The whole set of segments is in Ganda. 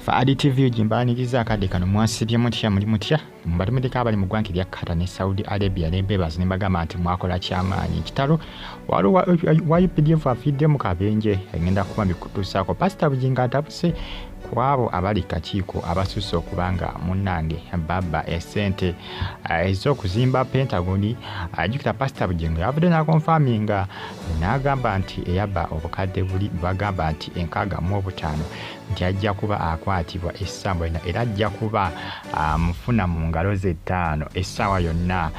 Faadi TV jimbaniriza akadde kano mwasibye mutya muli mutya mbatumideka abali mu ggwanga lya Canan ne Saudi Arabia n'embebazi nebagamba nti mwakola kyamaanyi kitalo waliwo wa UPDF afidde mu kabenje agenda kuba bikutuusaako Pastor Bugingo atabuse kwabo abali kakiiko abasusse okubanga munnange baba esente ez'okuzimba Pentagon ajjukira Pastor Bugingo yavudde n'akonfaminga n'agamba nti eyabba obukadde buli bagamba nti 65 nti ajja kuba akwatibwa essaawa yonna era ajja kuba mufuna mu ngalo ze 5 essaawa yonna.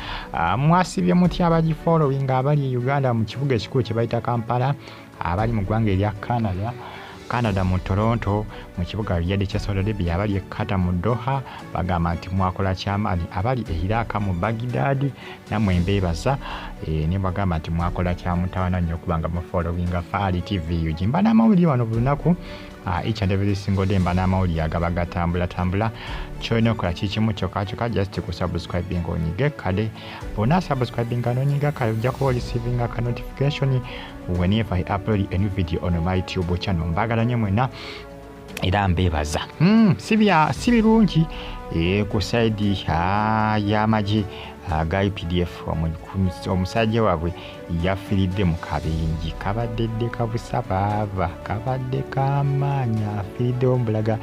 Mwasibye mutya abagifollowing abali Uganda mu kibuga ekikulu kye bayita Kampala, abali mu ggwanga erya Canada mu Toronto, mu kibuga Riyadh kya Saudi Arabia, abali e Qatar mu Doha bagamba nti mwakola kyamaanyi, abali e Iraq mu Baghdad namwe embeebaza ne bagamba nti mwakola kyamutawaana nnyo okubanga mu following Faadi TV ugimba n'amawulire wano buli lunaku each and every single day mba n'amawulire agaba gatambula kyolina okukola kikimu kyokka just kusubscribing onyige kale bona subscribing anonyiga kale ojja kuba receiving a notification whenever I upload a new video on my YouTube channel. Mbagala nnyo mwena era mbeebaza si birungi ku side y'amagye ga UPDF omusajja waabwe yafiiridde mu kabenji kabaddedde kabusa baava kabadde kamaanyi afiiriddewo mbulaga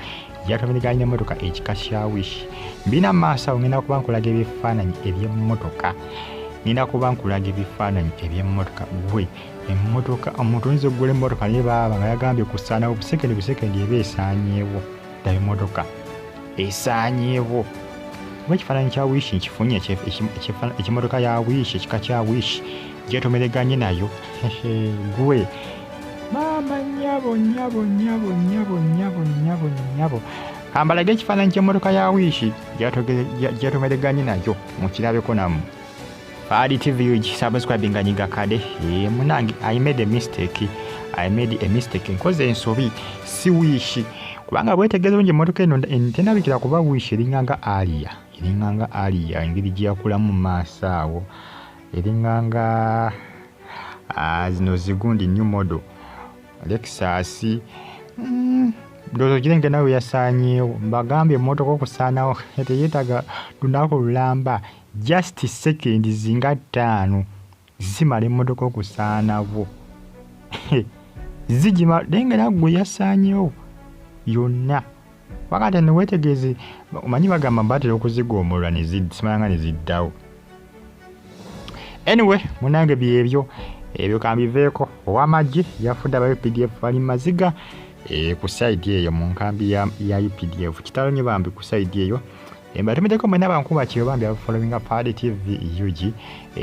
yatomeraganye n'emmotoka ekika kya wish mbina mu maaso awo ngenda kuba nkulaga ebifaananyi eby'emmotoka gwe emmotoka omuntu oyinza okugula emmotoka naye baaba nga yagambye kusaanawo busekendi eba esaanyeewo ddala emmotoka esaanyeewo kuba ekifaananyi kya wishi nkifunye ekimmotoka ya wishi ekika kya wishi gyetomereganye nayo gwe maama nyabo kambalage ekifaananyi ky'emmotoka ya wishi gyetomereganye nayo mukirabeko namu. Faadi TV subscribing anyiga kade munange I made a mistake nkoze ensobi si wishi kubanga bwetegeeza bungi emmotoka eno tenabikira kuba wishi eringanga alia engeri gyeyakulamu mu maaso awo eringanga zino zigundi new model Lexus ndowooza ogirenge nawe yasaanyeewo mbagambye emmotoka okusaanawo teyeetaga lunaku lulamba just seconds nga 5 zimala emmotoka okusaanawo zijima lenge nagwe yasaanyeewo yonna wakati neweetegeeze omanyi bagamba mbatera okuzigoomolwa simanga ne ziddawo. Anyway munange byebyo kambiveeko ow'amagye yafudde aba UPDF bali Maziiga ku side eyo mu nkambi ya UPDF Kitalo Naye Bambi ku side eyo mbatumideko mwena bankuba kiyo bambi abafollowinga Faadi TV UG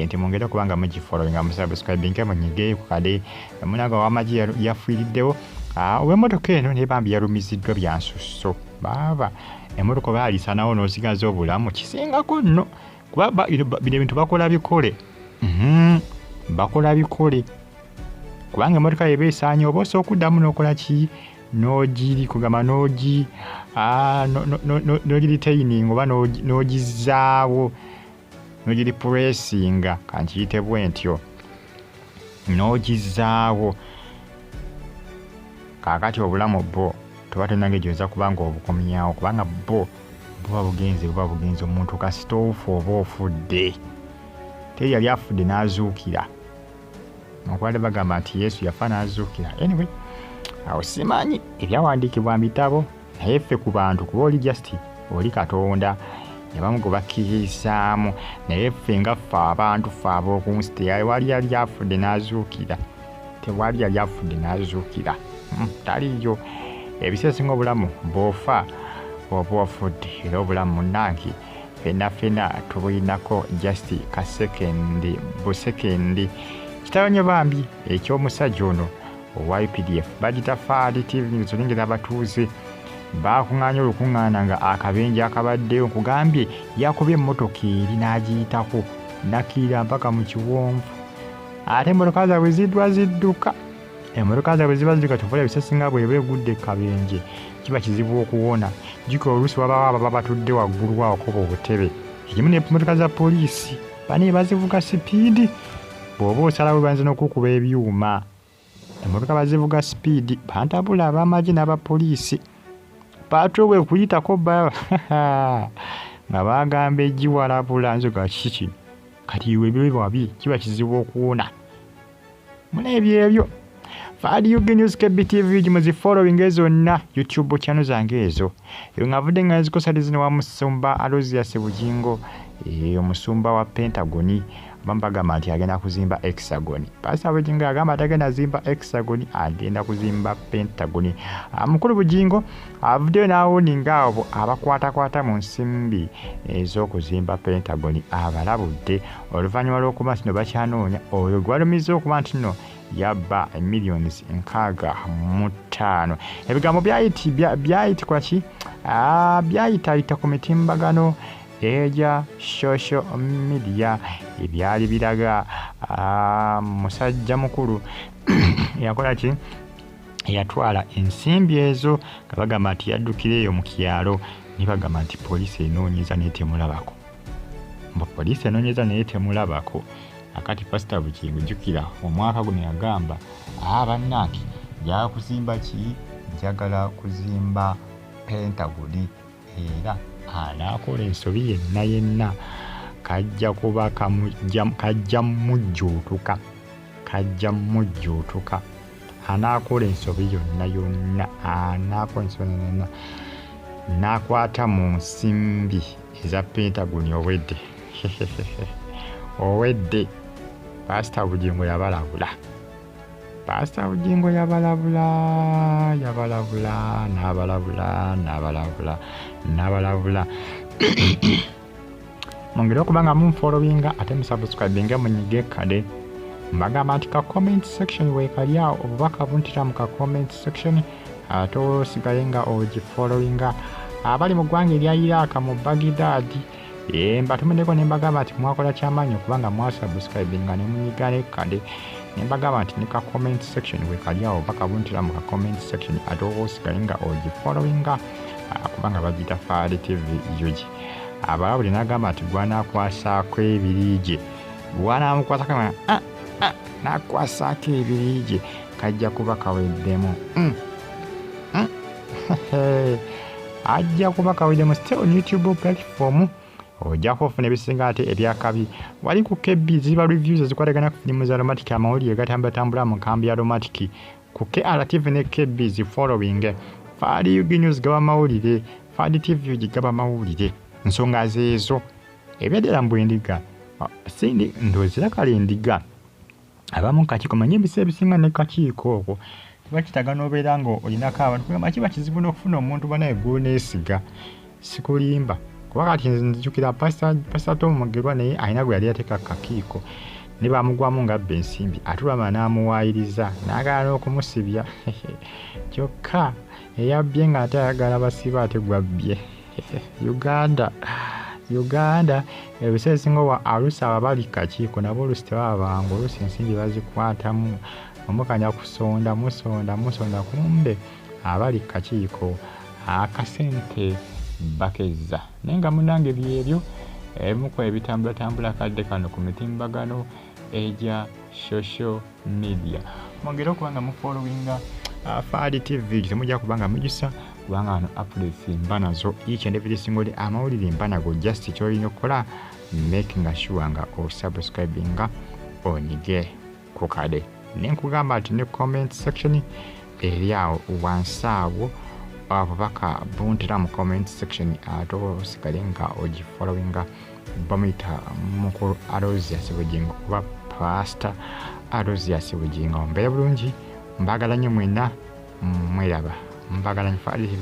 nti mwongere kubanga mugifollowinga musubscribing munyige ku kade munaga w'amagye yafiiriddewo ow'emmotoka eno naye bambi yalumiziddwa bya nsusso baaba emmotoka baalisanawo n'ozigaza obulamu kisingako nno kuba bino ebintu bakola bikole kubanga emmotoka yeba esaanye oba osobola okuddamu n'okola ki n'ogiri kugamba n'ogiri oba n'ogizaawo n'ogiri puresinga kankiyite bwentyo n'ogizaawo kaakati obulamu bwo toba tonange gyoza kubanga obukomyawo kubanga buba bugenzi omuntu kasita ofu oba ofudde teri yali afudde n'azuukira okubadde bagamba nti Yesu yafa n'azuukira. Anyway awo simanyi ebyawandiikibwa mu bitabo naye ffe ku bantu kuba oli oli Katonda abamu gwe bakkirizaamu naye ffe nga ffe abantu ffe ab'okunsi tewali yali afudde n'azuukira taliyo ebiseera singa obulamu bw'ofa oba ofudde era obulamu munnange ffenna tubulinako just busekendi. Kitalo Naye Bambi eky'omusajja ono owa UPDF bagita Faadi TV nzolengera abatuuze bakuŋŋaanya olukuŋŋaana nga akabenje akabaddeyo nkugambye yakubye emmotoka eri n'agiyitako nakiira mpaka mu kiwonvu ate emmotoka zaabwe zidduka tuvola ebisesinga bweba egudde kabenje kiba kizibu okuwona jiko oluusi wabawo baba batudde waggulu wawakoba obutebe kimu n'emmotoka za poliisi bane bazivuga sipiidi bw'oba osalawo banze n'okukuba ebyuma emmotoka bazivuga sipiidi bantabula ab'amagye n'abapoliisi patro bwe kuyitako nga bagamba egiwalabula nzoga kiki kati iwe ebyo wabi kiba kizibu okuwona muneebyo ebyo Fadi News KBTV jimuzi following zonna YouTube channel zange ezo ngavudde nga zikosaliza wa musumba Alozia Bugingo omusumba wa Pentagoni bambaga nti agenda kuzimba hexagoni. Pastor Bugingo agamba atagenda zimba hexagoni, agenda kuzimba pentagoni. Mukulu Bugingo avudde nawo ningabo abakwata mu nsimbi ez'okuzimba pentagoni abalabudde oluvannyuma lw'okuba nti no bakyanoonya oyo gwalumiza okuba nti no yabba millions 65. Ebigambo byayiti kwaki byayita ku mitimbagano eja social media ebyali biraga musajja mukulu yakola ki yatwala ensimbi ezo kabagamba nti yaddukireyo mu kyalo nibagamba nti poliisi enoonyeza netemulabako poliisi enoonyeza netemulabako akati Pastor Bugingo jukira omwaka guno yagamba bannange njagala kuzimba ki njagala kuzimba pentagoni era anakola ensobi yenna kajja kuba kajja mujjuutuka anakola ensobi yonna anakola ensobi yonna nakwata mu nsimbi eza pentagoni owedde Pastor Bugingo yabalabula n'abalabula mongere okubanga munfollowinga ate musubscribinga munyige kade mbagamba nti ka comment section wekali awo obubaka buntira mu ka comment section ate osigaye nga ogifollowinga abali mu ggwanga erya Iraq mu Baghdad mbatumiddeko nembagamba nti mwakola kyamaanyi okubanga mwasubscribinga ne munyigane kade nembagamba nti ne ka comment section wekali awo obubaka buntira mu ka comment section ate osigaye nga ogifollowinga kubanga bagita Fadi TV yuji abalabuli nagamba nti gwanakwasaako ebirije gwanamukwasako nakwasaako ebirije kajja kuba kaweddemu ajja kuba kaweddemu still on YouTube platform ojjako ofuna ebisinga ate ebyakabi wali ku KB ziba reviews ezikwatagana ku filimu za romantic amawulire gatambulatambula mu nkambi ya romantic ku KRTV ne KB zifollowing Fadi News gaba mawulire Fadi TV gigaba mawulire nsonga zeezo ebyadera mbwendiga sindi ndozira kale ndiga abamu kakiiko manye ebisinga ne kakiiko okwo bakitagana obeera nga olinako abantu kugamba kiba kizibu n'okufuna omuntu banaye gw'oneesiga sikulimba kuba kati nzijukira Pastor Tom Mugerwa naye alina gwe yali yateeka kakiiko ne bamugwamu nga abba ensimbi atulama n'amuwaayiriza n'agala n'okumusibya kyokka eyabbye nga ate ayagala basiba ate gwabbye Uganda ebiseera ebisinga wa alusi ababali kakiiko nabo olusi tebabanga olusi ensimbi bazikwatamu omukanya kusonda musonda kumbe abali kakiiko akasente bakeza naye nga munange byebyo ebimuko ebitambulatambula kadde kano ku mitimbagano eja social media mwongere okubanga mufollowinga Fadi TV temujja kubanga mujisa kubanga ano updates mbanazo each and every single day amawulire mbanago just kyolina okukola making sure nga osubscribinga onyige ku kade nenkugamba ati ne comment section eri awo wansi awo ababaka buntira mu comment section ate osigale nga ogifollowinga bamuyita mukulu Alozia Bugingo kuba Pastor Alozia Bugingo mbere bulungi mbagala nnyo mwenna mweraba mbagala nnyo Fadi